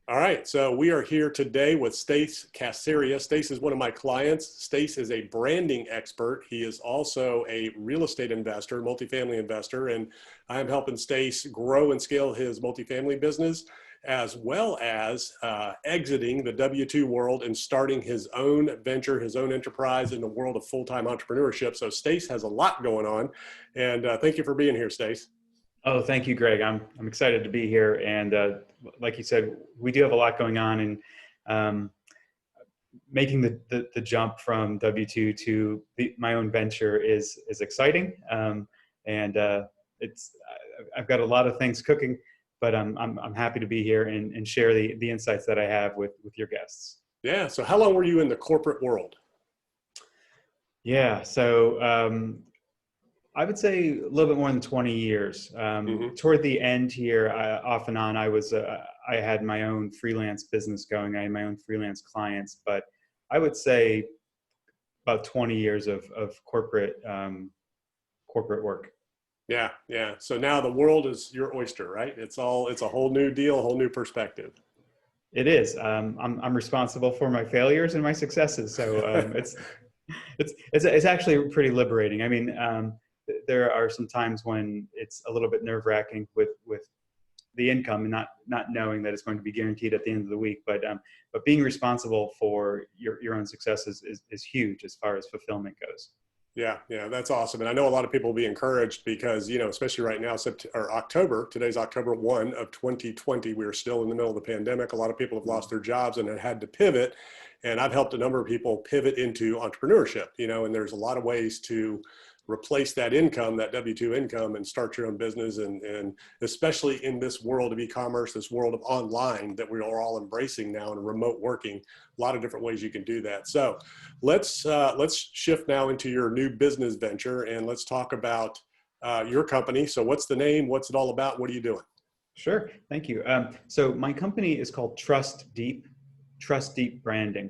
All right, so we are here today with Stace Casaria. Stace is one of my clients. Stace is a branding expert. He is also a real estate investor, multifamily investor, and I am helping Stace grow and scale his multifamily business, as well as exiting the W-2 world and starting his own venture, his own enterprise in the world of full-time entrepreneurship. So Stace has a lot going on, and thank you for being here, Stace. Oh, thank you, Greg. I'm excited to be here. And like you said, we do have a lot going on, and um, making the jump from W-2 to my own venture is exciting. And it's I've got a lot of things cooking, but I'm happy to be here and share the insights that I have with your guests. Yeah, so how long were you in the corporate world? Yeah, so I would say a little bit more than 20 years. Mm-hmm. Toward the end here, off and on, I had my own freelance business going. I had my own freelance clients, but I would say about 20 years of corporate work. Yeah, yeah. So now the world is your oyster, right? It's a whole new deal, a whole new perspective. It is. I'm responsible for my failures and my successes. So it's actually pretty liberating. I mean, there are some times when it's a little bit nerve wracking with the income and not knowing that it's going to be guaranteed at the end of the week. But being responsible for your own successes is huge as far as fulfillment goes. Yeah, yeah, that's awesome. And I know a lot of people will be encouraged because, especially right now, October, today's October 1 of 2020, we're still in the middle of the pandemic. A lot of people have lost their jobs and have had to pivot. And I've helped a number of people pivot into entrepreneurship, and there's a lot of ways to replace that income, that W-2 income, and start your own business. And especially in this world of e-commerce, this world of online that we are all embracing now, and remote working, a lot of different ways you can do that. So let's shift now into your new business venture, and let's talk about your company. So what's the name? What's it all about? What are you doing? Sure. Thank you. So my company is called Trust Deep Branding.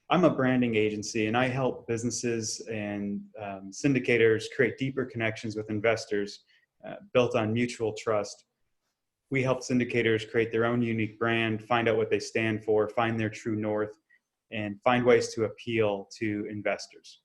I'm a branding agency, and I help businesses and syndicators create deeper connections with investors built on mutual trust. We help syndicators create their own unique brand, find out what they stand for, find their true north, and find ways to appeal to investors.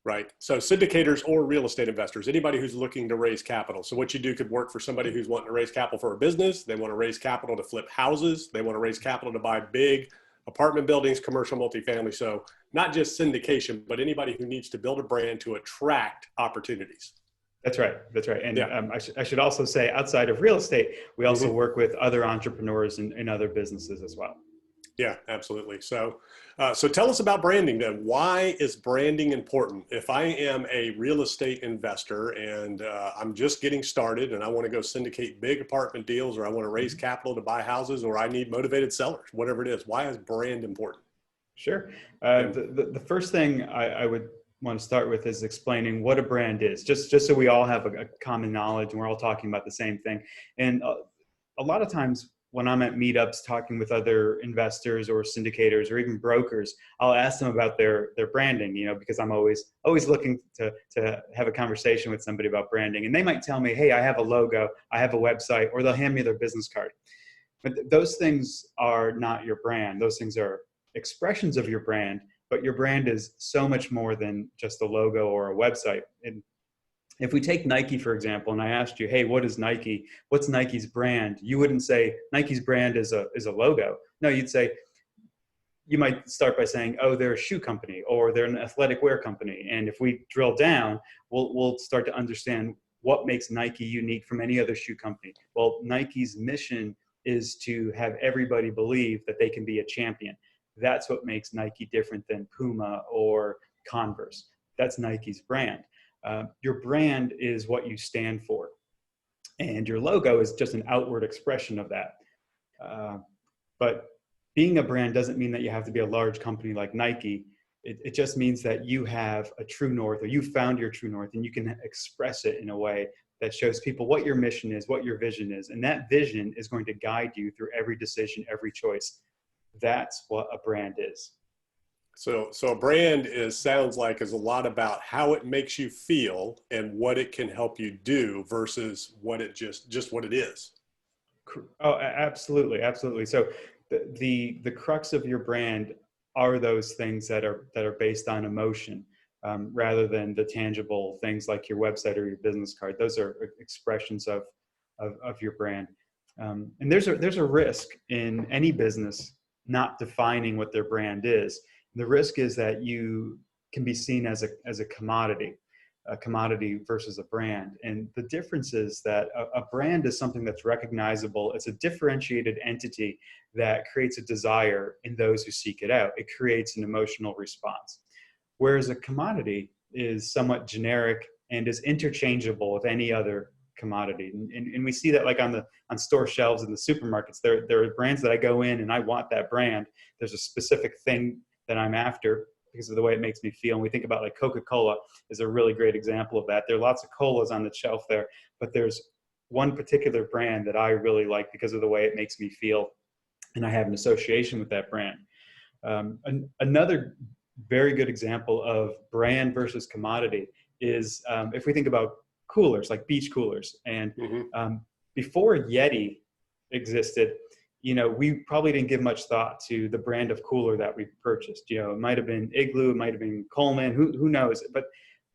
Right. So syndicators or real estate investors, anybody who's looking to raise capital. So what you do could work for somebody who's wanting to raise capital for a business. They want to raise capital to flip houses. They want to raise capital to buy big apartment buildings, commercial multifamily. So not just syndication, but anybody who needs to build a brand to attract opportunities. That's right. That's right. And yeah. I should also say, outside of real estate, we also Mm-hmm. work with other entrepreneurs and other businesses as well. Yeah, absolutely. So tell us about branding then. Why is branding important? If I am a real estate investor and I'm just getting started and I want to go syndicate big apartment deals, or I want to raise capital to buy houses, or I need motivated sellers, whatever it is, why is brand important? Sure. The first thing I would want to start with is explaining what a brand is, just so we all have a common knowledge and we're all talking about the same thing. And a lot of times when I'm at meetups talking with other investors or syndicators or even brokers, I'll ask them about their branding, because I'm always looking to have a conversation with somebody about branding. And they might tell me, hey, I have a logo, I have a website, or they'll hand me their business card. But those things are not your brand. Those things are expressions of your brand, but your brand is so much more than just a logo or a website. And if we take Nike, for example, and I asked you, hey, what is Nike? What's Nike's brand? You wouldn't say Nike's brand is a logo. No, you might start by saying, oh, they're a shoe company or they're an athletic wear company. And if we drill down, we'll start to understand what makes Nike unique from any other shoe company. Well, Nike's mission is to have everybody believe that they can be a champion. That's what makes Nike different than Puma or Converse. That's Nike's brand. Your brand is what you stand for, and your logo is just an outward expression of that. But being a brand doesn't mean that you have to be a large company like Nike. It just means that you have a true north, or you found your true north, and you can express it in a way that shows people what your mission is, what your vision is. And that vision is going to guide you through every decision, every choice. That's what a brand is. So a brand sounds like is a lot about how it makes you feel and what it can help you do versus what it just what it is. Oh, absolutely, absolutely. So the crux of your brand are those things that are based on emotion, rather than the tangible things like your website or your business card. Those are expressions of your brand. And there's a risk in any business not defining what their brand is. The risk is that you can be seen as a commodity versus a brand. And the difference is that a brand is something that's recognizable. It's a differentiated entity that creates a desire in those who seek it out. It creates an emotional response. Whereas a commodity is somewhat generic and is interchangeable with any other commodity. And we see that like on store shelves in the supermarkets. There are brands that I go in and I want that brand. There's a specific thing that I'm after because of the way it makes me feel. And we think about like Coca-Cola is a really great example of that. There are lots of colas on the shelf there, but there's one particular brand that I really like because of the way it makes me feel. And I have an association with that brand. Another very good example of brand versus commodity is if we think about coolers, like beach coolers. And before Yeti existed, we probably didn't give much thought to the brand of cooler that we purchased. It might have been Igloo, it might have been Coleman, who knows? But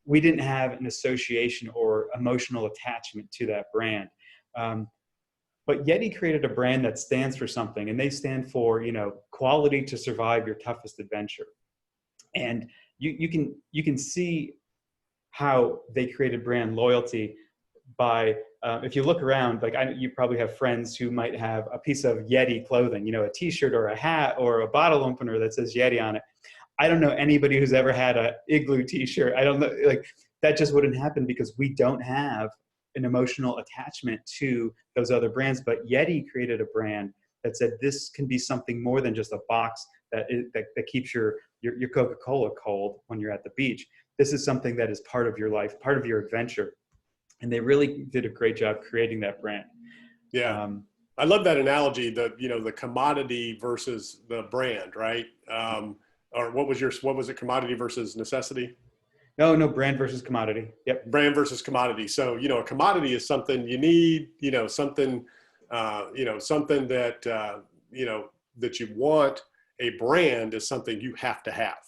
we didn't have an association or emotional attachment to that brand. But Yeti created a brand that stands for something, and they stand for, quality to survive your toughest adventure. And you can see how they created brand loyalty by if you look around, like you probably have friends who might have a piece of Yeti clothing, a T-shirt or a hat or a bottle opener that says Yeti on it. I don't know anybody who's ever had a Igloo T-shirt. I don't know, like that just wouldn't happen because we don't have an emotional attachment to those other brands. But Yeti created a brand that said this can be something more than just a box that keeps your Coca-Cola cold when you're at the beach. This is something that is part of your life, part of your adventure. And they really did a great job creating that brand. Yeah. I love that analogy, the commodity versus the brand, right? Or what was it, commodity versus necessity? No, brand versus commodity. Yep. Brand versus commodity. So, a commodity is something you need, something that, that you want. A brand is something you have to have,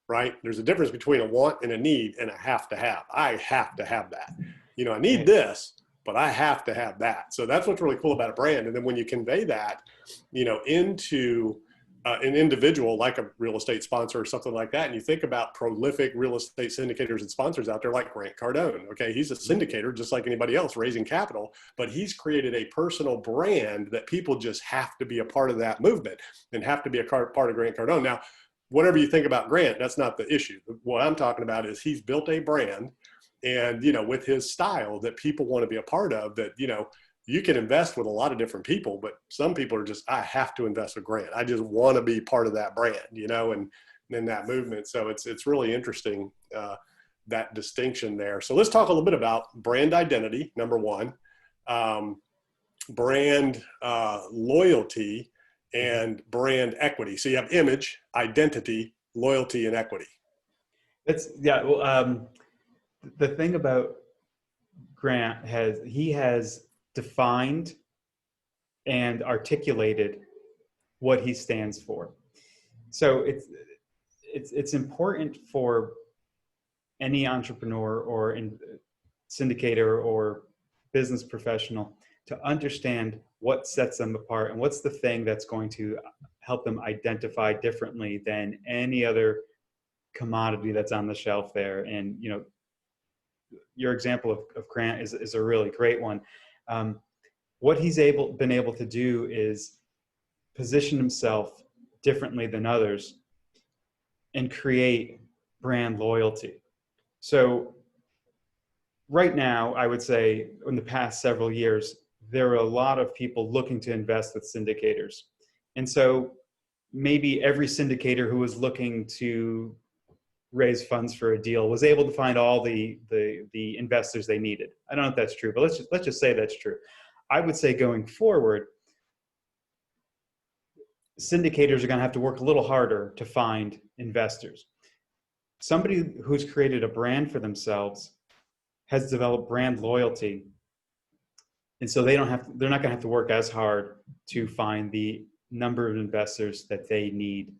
right? There's a difference between a want and a need and a have to have. I have to have that. I need this, but I have to have that. So that's what's really cool about a brand. And then when you convey that, into an individual like a real estate sponsor or something like that, and you think about prolific real estate syndicators and sponsors out there like Grant Cardone, okay, he's a syndicator just like anybody else raising capital, but he's created a personal brand that people just have to be a part of that movement and have to be a part of Grant Cardone. Now, whatever you think about Grant, that's not the issue. What I'm talking about is he's built a brand and, with his style that people want to be a part of, that, you can invest with a lot of different people, but some people are just, I have to invest with Grant. I just want to be part of that brand, and in that movement. So it's really interesting, that distinction there. So let's talk a little bit about brand identity, number one, brand loyalty, and brand equity. So you have image, identity, loyalty, and equity. Well, the thing about Grant he has defined and articulated what he stands for. So it's important for any entrepreneur or syndicator or business professional to understand what sets them apart and what's the thing that's going to help them identify differently than any other commodity that's on the shelf there. And your example of Grant is a really great one. What he's been able to do is position himself differently than others and create brand loyalty. So right now, I would say in the past several years, there are a lot of people looking to invest with syndicators. And so maybe every syndicator who was looking to raise funds for a deal was able to find all the investors they needed. I don't know if that's true, but let's just say that's true. I would say going forward, syndicators are going to have to work a little harder to find investors. Somebody who's created a brand for themselves has developed brand loyalty And so they're not going to have to work as hard to find the number of investors that they need,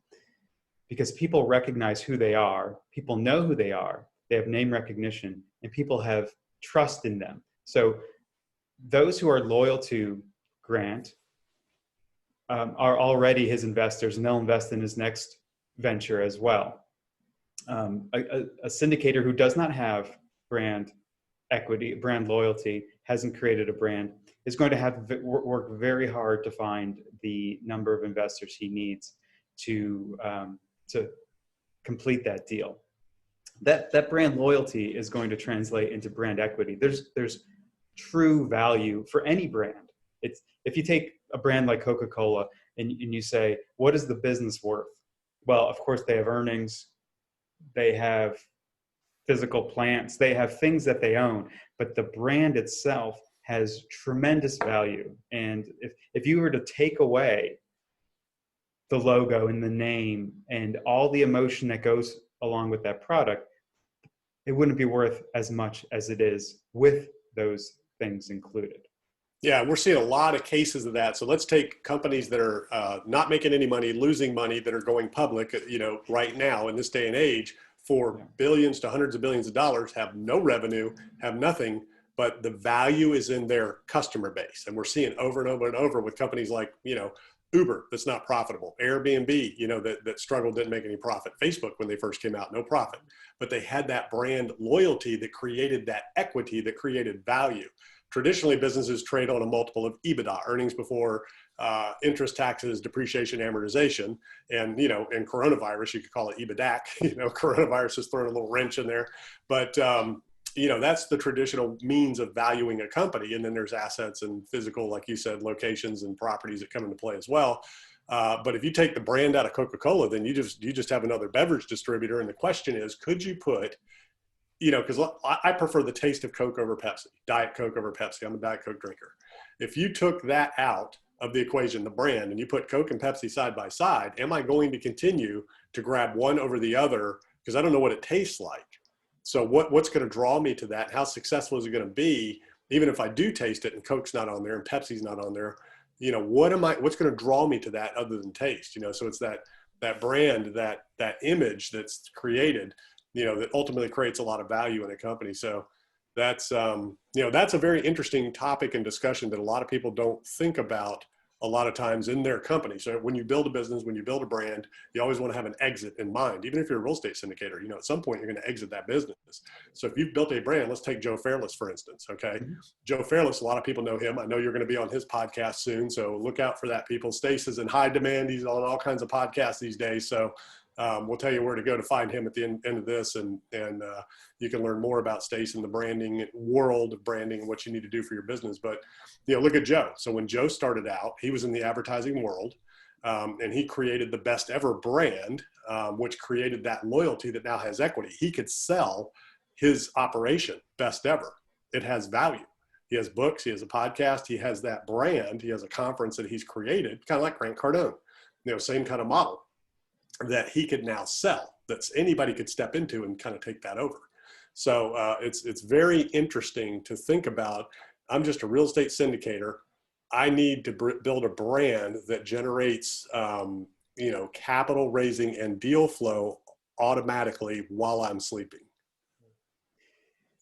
because people recognize who they are, people know who they are, they have name recognition, and people have trust in them. So those who are loyal to Grant are already his investors, and they'll invest in his next venture as well. A syndicator who does not have brand equity, brand loyalty, hasn't created a brand, is going to have to work very hard to find the number of investors he needs to complete that deal. That brand loyalty is going to translate into brand equity. There's true value for any brand. It's, if you take a brand like Coca-Cola and you say, what is the business worth? Well, of course they have earnings, they have physical plants, they have things that they own, but the brand itself has tremendous value. And if you were to take away the logo and the name and all the emotion that goes along with that product, it wouldn't be worth as much as it is with those things included. Yeah, we're seeing a lot of cases of that. So let's take companies that are not making any money, losing money, that are going public, right now in this day and age for billions to hundreds of billions of dollars, have no revenue, have nothing, but the value is in their customer base. And we're seeing over and over and over with companies like, Uber, that's not profitable, Airbnb, that struggled, didn't make any profit, Facebook, when they first came out, no profit, but they had that brand loyalty that created that equity, that created value. Traditionally, businesses trade on a multiple of EBITDA, earnings before interest, taxes, depreciation, amortization. And, in coronavirus, you could call it EBITDAC. Coronavirus has thrown a little wrench in there. But, that's the traditional means of valuing a company. And then there's assets and physical, like you said, locations and properties that come into play as well. But if you take the brand out of Coca-Cola, then you just have another beverage distributor. And the question is, could you put, because I prefer the taste of Coke over Pepsi, Diet Coke over Pepsi. I'm a Diet Coke drinker. If you took that out of the equation, the brand, and you put Coke and Pepsi side by side, am I going to continue to grab one over the other? Because I don't know what it tastes like. So what's going to draw me to that? How successful is it going to be? Even if I do taste it and Coke's not on there and Pepsi's not on there, what's going to draw me to that other than taste? So it's that brand, that image that's created, that ultimately creates a lot of value in a company. So that's a very interesting topic and discussion that a lot of people don't think about a lot of times in their company. So when you build a business, when you build a brand, you always want to have an exit in mind. Even if you're a real estate syndicator, at some point you're going to exit that business. So if you've built a brand, let's take Joe Fairless, for instance. Okay. Mm-hmm. Joe Fairless, a lot of people know him. I know you're going to be on his podcast soon. So look out for that, people. Stace is in high demand. He's on all kinds of podcasts these days. So we'll tell you where to go to find him at the end of this. And you can learn more about Stace and the branding world of branding and what you need to do for your business. But, look at Joe. So when Joe started out, he was in the advertising world and he created the best ever brand, which created that loyalty that now has equity. He could sell his operation, Best Ever. It has value. He has books. He has a podcast. He has that brand. He has a conference that he's created, kind of like Grant Cardone, same kind of model that he could now sell, that anybody could step into and kind of take that over. So it's very interesting to think about. I'm just a real estate syndicator. I need to build a brand that generates, capital raising and deal flow automatically while I'm sleeping.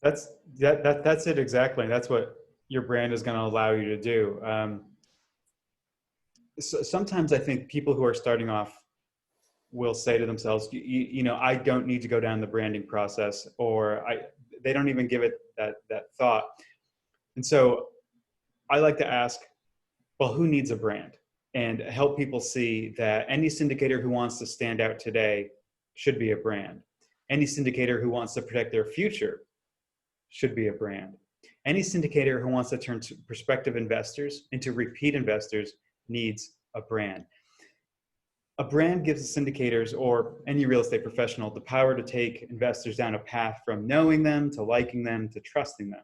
That's it exactly. That's what your brand is going to allow you to do. So sometimes I think people who are starting off will say to themselves, I don't need to go down the branding process, or they don't even give it that thought. And so I like to ask, well, who needs a brand? And help people see that any syndicator who wants to stand out today should be a brand. Any syndicator who wants to protect their future should be a brand. Any syndicator who wants to turn prospective investors into repeat investors needs a brand. A brand gives the syndicators or any real estate professional the power to take investors down a path from knowing them to liking them to trusting them.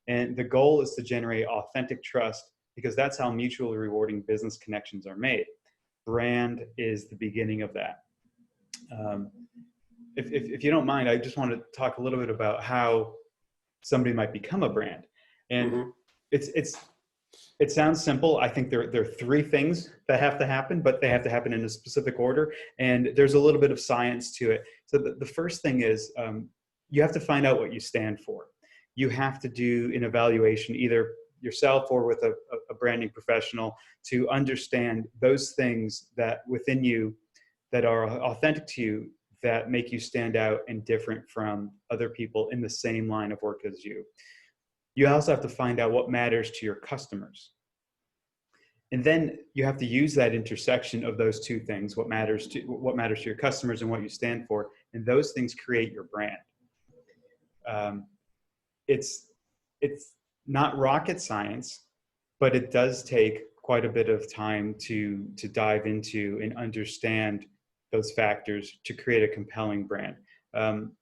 And the goal is to generate authentic trust, because that's how mutually rewarding business connections are made. Brand is the beginning of that. If you don't mind, I just want to talk a little bit about how somebody might become a brand. And it's It sounds simple. I think there are three things that have to happen, but they have to happen in a specific order. And there's a little bit of science to it. So the first thing is you have to find out what you stand for. You have to do an evaluation, either yourself or with a branding professional, to understand those things that within you that are authentic to you, that make you stand out and different from other people in the same line of work as you. You also have to find out what matters to your customers. And then you have to use that intersection of those two things, what matters to your customers and what you stand for. And those things create your brand. It's not rocket science, but it does take quite a bit of time to dive into and understand those factors to create a compelling brand.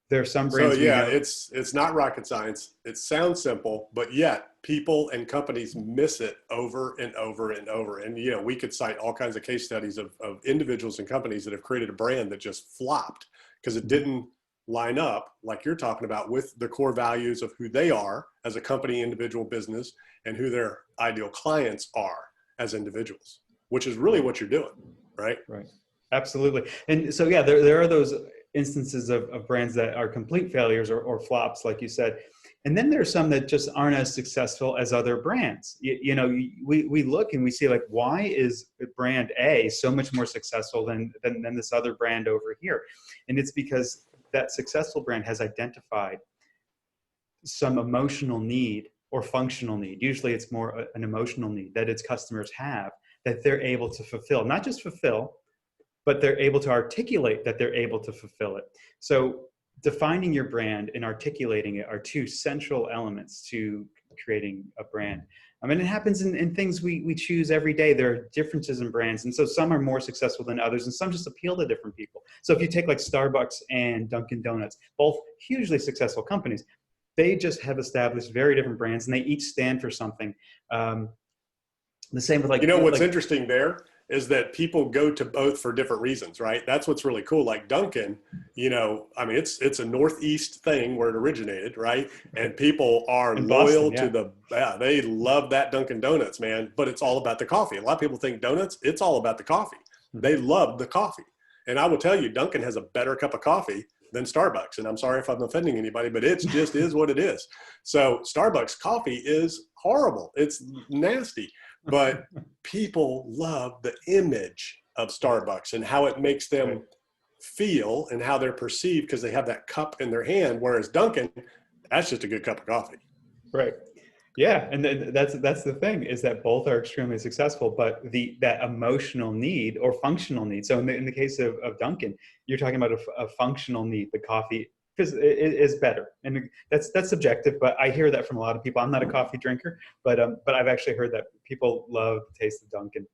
There are some brands. So yeah, it's not rocket science. It sounds simple, but yet people and companies miss it over and over and over. And you know, we could cite all kinds of case studies of individuals and companies that have created a brand that just flopped because it didn't line up, like you're talking about, with the core values of who they are as a company, individual, business, and who their ideal clients are as individuals, which is really what you're doing, right? Right. Absolutely. And so, yeah, there are those instances of brands that are complete failures or flops, like you said. And then there's some that just aren't as successful as other brands. We look and we see, like, why is brand A so much more successful than this other brand over here? And it's because that successful brand has identified some emotional need or functional need. Usually it's more an emotional need that its customers have, that they're able to fulfill. Not just fulfill, but they're able to articulate that they're able to fulfill it. So defining your brand and articulating it are two central elements to creating a brand. I mean, it happens in things we choose every day. There are differences in brands. And so some are more successful than others, and some just appeal to different people. So if you take like Starbucks and Dunkin' Donuts, both hugely successful companies, they just have established very different brands, and they each stand for something. The same with what's interesting there is that people go to both for different reasons, right? That's what's really cool. Like Dunkin', it's a Northeast thing where it originated, right? And people are loyal to they love that Dunkin' Donuts, man, but it's all about the coffee. A lot of people think donuts, it's all about the coffee. They love the coffee. And I will tell you, Dunkin' has a better cup of coffee than Starbucks. And I'm sorry if I'm offending anybody, but it just is what it is. So Starbucks coffee is horrible. It's nasty. But people love the image of Starbucks and how it makes them feel and how they're perceived because they have that cup in their hand. Whereas Dunkin', that's just a good cup of coffee. Right. Yeah. And that's the thing, is that both are extremely successful, but that emotional need or functional need. So in the case of Dunkin', you're talking about a functional need, the coffee is better, and that's subjective. But I hear that from a lot of people. I'm not a coffee drinker, but I've actually heard that people love the taste of Dunkin'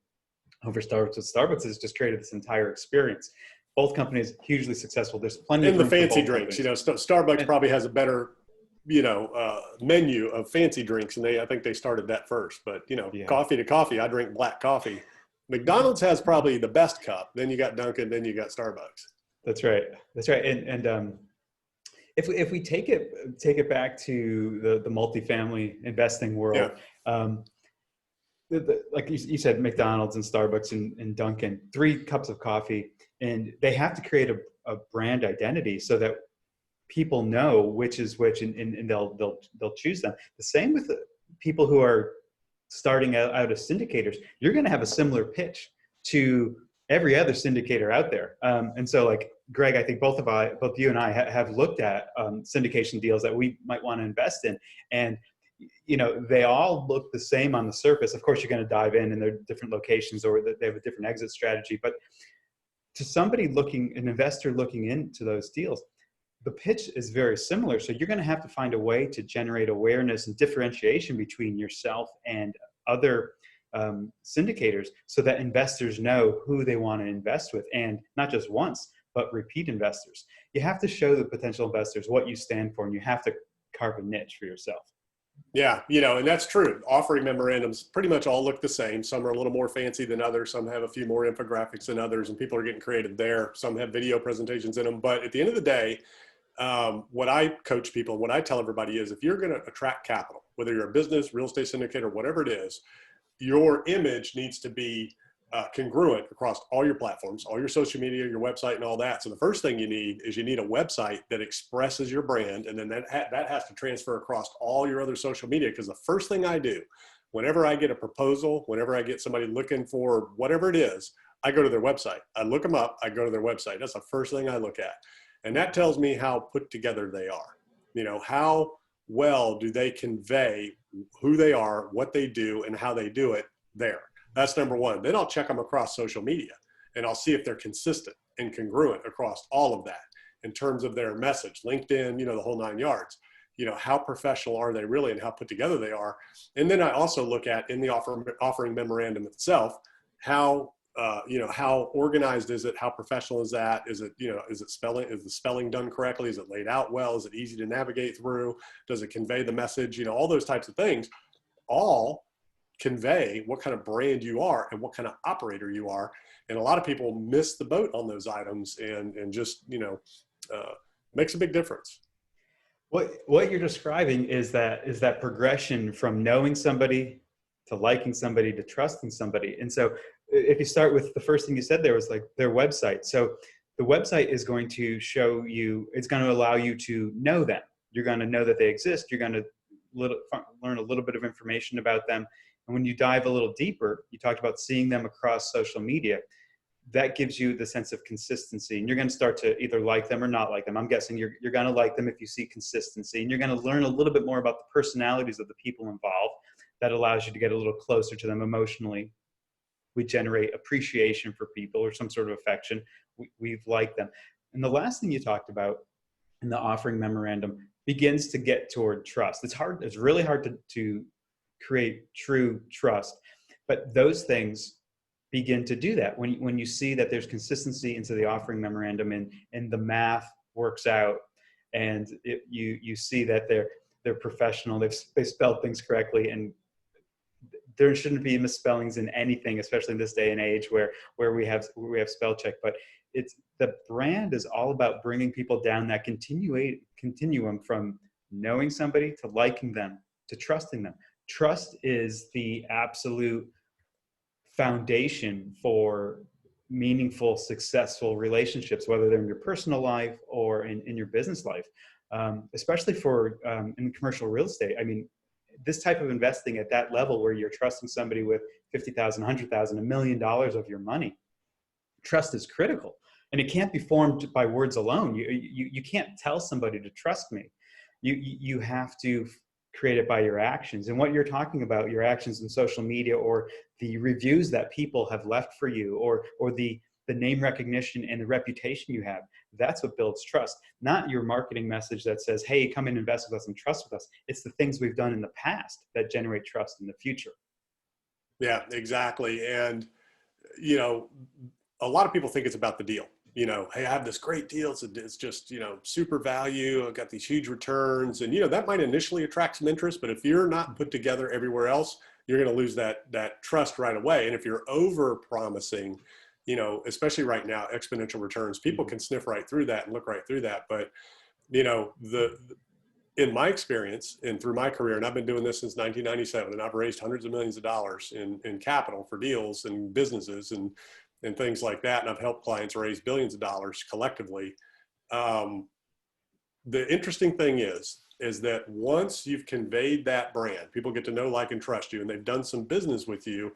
over Starbucks. Starbucks has just created this entire experience. Both companies hugely successful. There's plenty of the fancy drinks. Starbucks probably has a better menu of fancy drinks, and I think they started that first. But coffee to coffee, I drink black coffee. McDonald's has probably the best cup. Then you got Dunkin', then you got Starbucks. That's right. And if we take it back to the multifamily investing world, like you said, McDonald's and Starbucks and Dunkin', 3 cups of coffee, and they have to create a brand identity so that people know which is which, and they'll choose them. The same with the people who are starting out as syndicators. You're going to have a similar pitch to every other syndicator out there. And so, like, Greg, I think both you and I have looked at syndication deals that we might want to invest in. And, they all look the same on the surface. Of course, you're going to dive in and they're different locations, or they have a different exit strategy. But to an investor looking into those deals, the pitch is very similar. So you're going to have to find a way to generate awareness and differentiation between yourself and other syndicators, so that investors know who they want to invest with, and not just once, but repeat investors. You have to show the potential investors what you stand for, and you have to carve a niche for yourself. Yeah, and that's true. Offering memorandums pretty much all look the same. Some are a little more fancy than others. Some have a few more infographics than others, and people are getting creative there. Some have video presentations in them. But at the end of the day, what I coach people, what I tell everybody is, if you're going to attract capital, whether you're a business, real estate syndicate, or whatever it is, your image needs to be congruent across all your platforms, all your social media, your website, and all that. So the first thing you need is you need a website that expresses your brand, and then that has to transfer across all your other social media. Because the first thing I do, whenever I get a proposal, whenever I get somebody looking for whatever it is, I go to their website. I look them up. I go to their website. That's the first thing I look at, and that tells me how put together they are. You know, how well do they convey who they are, what they do, and how they do it there. That's number one. Then I'll check them across social media, and I'll see if they're consistent and congruent across all of that in terms of their message, LinkedIn, you know, the whole 9 yards. You know, how professional are they really and how put together they are. And then I also look at in the offering memorandum itself, how, you know, how organized is it? How professional is that? Is it, you know, is the spelling done correctly? Is it laid out well? Is it easy to navigate through? Does it convey the message? You know, all those types of things all convey what kind of brand you are and what kind of operator you are. And a lot of people miss the boat on those items, and just, you know, makes a big difference. What you're describing is that progression from knowing somebody to liking somebody to trusting somebody. And so if you start with the first thing you said there was like their website. So the website is going to show you, it's going to allow you to know them. You're going to know that they exist. You're going to learn a little bit of information about them. And when you dive a little deeper, you talked about seeing them across social media. That gives you the sense of consistency, and you're going to start to either like them or not like them. I'm guessing you're going to like them if you see consistency, and you're going to learn a little bit more about the personalities of the people involved. That allows you to get a little closer to them emotionally. We generate appreciation for people or some sort of affection. We've liked them. And the last thing you talked about in the offering memorandum begins to get toward trust. It's hard. It's really hard to create true trust, but those things begin to do that when you see that there's consistency into the offering memorandum, and the math works out, and you see that they're professional, they spelled things correctly, and there shouldn't be misspellings in anything, especially in this day and age where we have spell check. But it's, the brand is all about bringing people down that continuum from knowing somebody to liking them to trusting them. Trust is the absolute foundation for meaningful, successful relationships, whether they're in your personal life or in your business life, especially for in commercial real estate. I mean, this type of investing at that level where you're trusting somebody with $50,000, $100,000, $1 million of your money, trust is critical. And it can't be formed by words alone. You can't tell somebody to trust me. You have to create it by your actions. And what you're talking about, your actions in social media, or the reviews that people have left for you, or the name recognition and the reputation you have, that's what builds trust. Not your marketing message that says, hey, come and invest with us and trust with us. It's the things we've done in the past that generate trust in the future. Yeah, exactly. And, you know, a lot of people think it's about the deal. You know, hey, I have this great deal. It's just, you know, super value. I've got these huge returns. And, you know, that might initially attract some interest, but if you're not put together everywhere else, you're going to lose that trust right away. And if you're over promising, you know, especially right now, exponential returns, people can sniff right through that and look right through that. But, you know, in my experience and through my career, and I've been doing this since 1997, and I've raised hundreds of millions of dollars in capital for deals and businesses and things like that. And I've helped clients raise billions of dollars collectively. The interesting thing is that once you've conveyed that brand, people get to know, like, and trust you, and they've done some business with you,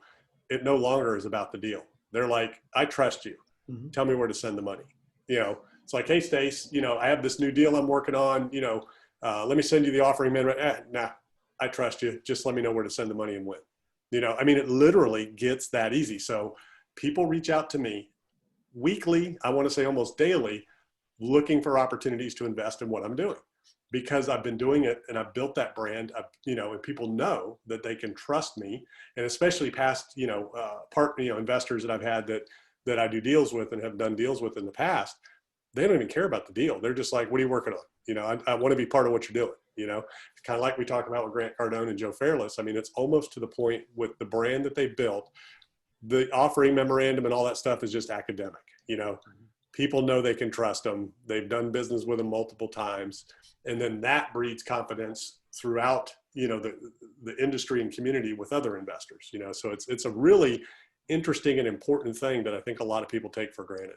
it no longer is about the deal. They're like, I trust you. Mm-hmm. Tell me where to send the money. You know, it's like, hey, Stace, you know, I have this new deal I'm working on, you know, let me send you the offering amendment. Nah, I trust you. Just let me know where to send the money and when. You know, I mean, it literally gets that easy. So people reach out to me weekly, I want to say almost daily, looking for opportunities to invest in what I'm doing, because I've been doing it and I've built that brand, you know, and people know that they can trust me. And especially past, you know, investors that I've had that I do deals with and have done deals with in the past, they don't even care about the deal. They're just like, what are you working on? You know, I want to be part of what you're doing. You know, kind of like we talked about with Grant Cardone and Joe Fairless. I mean, it's almost to the point with the brand that they built. The offering memorandum and all that stuff is just academic. You know, People know they can trust them. They've done business with them multiple times. And then that breeds confidence throughout, the industry and community with other investors, so it's a really interesting and important thing that I think a lot of people take for granted.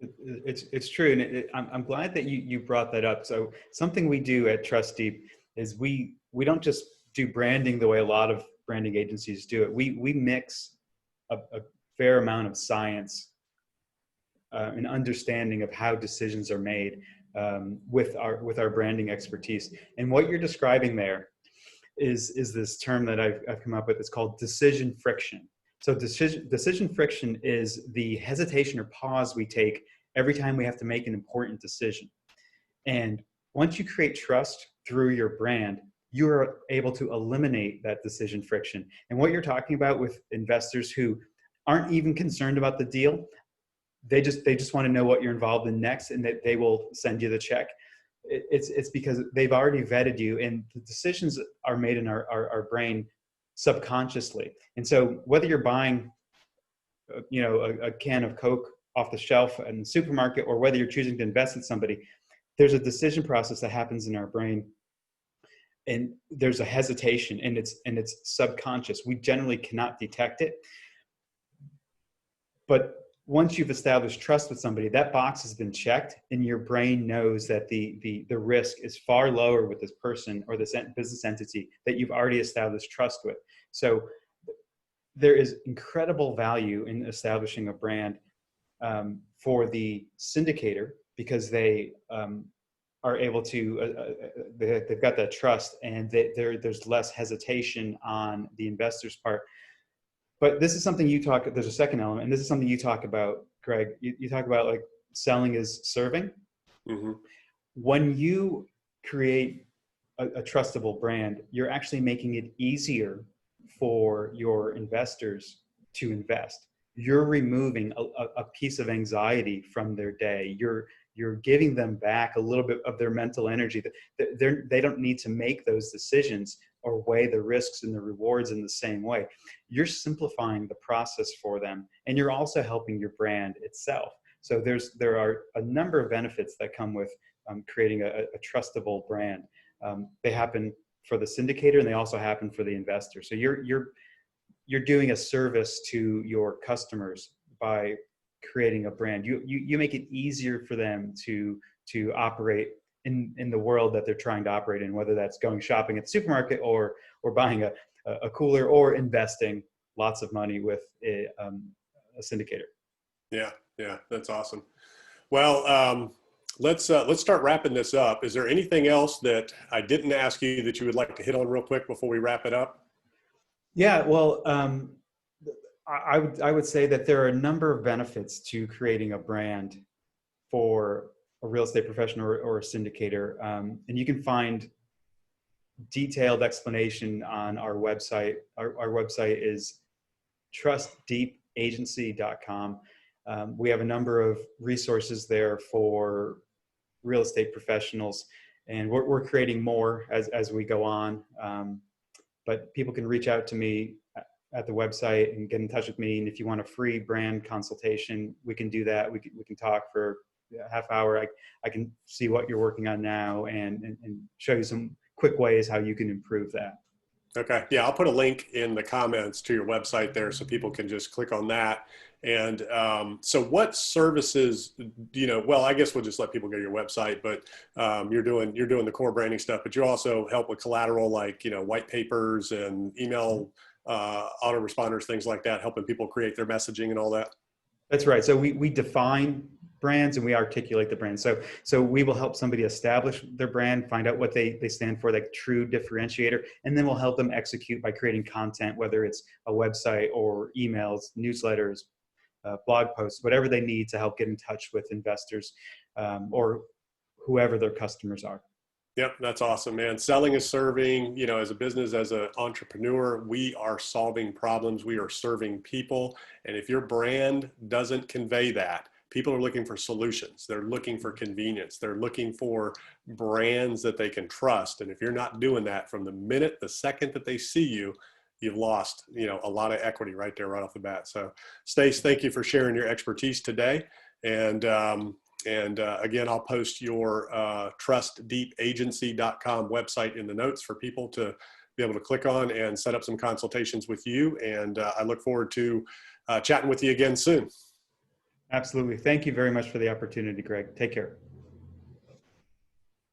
It's true. And I'm glad that you brought that up. So something we do at TrustDeep is we don't just do branding the way a lot of branding agencies do it. We mix a fair amount of science, an understanding of how decisions are made, with our branding expertise. And what you're describing there is this term that I've come up with. It's called decision friction. So decision friction is the hesitation or pause we take every time we have to make an important decision. And once you create trust through your brand, you're able to eliminate that decision friction. And what you're talking about with investors who aren't even concerned about the deal, they just want to know what you're involved in next, and that they will send you the check. It's because they've already vetted you, and the decisions are made in our brain subconsciously. And so whether you're buying a can of Coke off the shelf in the supermarket, or whether you're choosing to invest in somebody, there's a decision process that happens in our brain, and there's a hesitation, and it's subconscious. We generally cannot detect it, but once you've established trust with somebody, that box has been checked, and your brain knows that the risk is far lower with this person or this business entity that you've already established trust with. So there is incredible value in establishing a brand for the syndicator, because they are able to, they've got that trust, and there's less hesitation on the investor's part. But this is something there's a second element, and this is something you talk about, Greg. You talk about, like, selling is serving. Mm-hmm. When you create a trustable brand, you're actually making it easier for your investors to invest. You're removing a piece of anxiety from their day. You're giving them back a little bit of their mental energy. That they don't need to make those decisions or weigh the risks and the rewards in the same way. You're simplifying the process for them, and you're also helping your brand itself. So there are a number of benefits that come with creating a trustable brand. They happen for the syndicator, and they also happen for the investor. So you're doing a service to your customers by creating a brand. You make it easier for them to operate in the world that they're trying to operate in, whether that's going shopping at the supermarket, or buying a cooler, or investing lots of money with a syndicator. Yeah, that's awesome. Well, let's start wrapping this up. Is there anything else that I didn't ask you that you would like to hit on real quick before we wrap it up? Yeah, well, I would say that there are a number of benefits to creating a brand for a real estate professional or a syndicator. And you can find detailed explanation on our website. Our website is trustdeepagency.com. We have a number of resources there for real estate professionals, and we're creating more as we go on. But people can reach out to me at the website and get in touch with me. And if you want a free brand consultation, we can do that. We can talk for a half hour. I can see what you're working on now and show you some quick ways how you can improve that. Okay. Yeah, I'll put a link in the comments to your website there, so people can just click on that. And so what services, well, I guess we'll just let people go to your website, but you're doing the core branding stuff, but you also help with collateral, like, white papers and email autoresponders, things like that, helping people create their messaging and all that. That's right. So we define brands and we articulate the brand. So we will help somebody establish their brand, find out what they stand for, like true differentiator, and then we'll help them execute by creating content, whether it's a website or emails, newsletters, blog posts, whatever they need to help get in touch with investors or whoever their customers are. Yep, that's awesome, man. Selling is serving. As a business, as an entrepreneur, we are solving problems. We are serving people. And if your brand doesn't convey that, people are looking for solutions. They're looking for convenience. They're looking for brands that they can trust. And if you're not doing that from the second that they see you, you've lost, a lot of equity right there, right off the bat. So Stace, thank you for sharing your expertise today. And again, I'll post your trustdeepagency.com website in the notes for people to be able to click on and set up some consultations with you. And I look forward to chatting with you again soon. Absolutely. Thank you very much for the opportunity, Greg. Take care.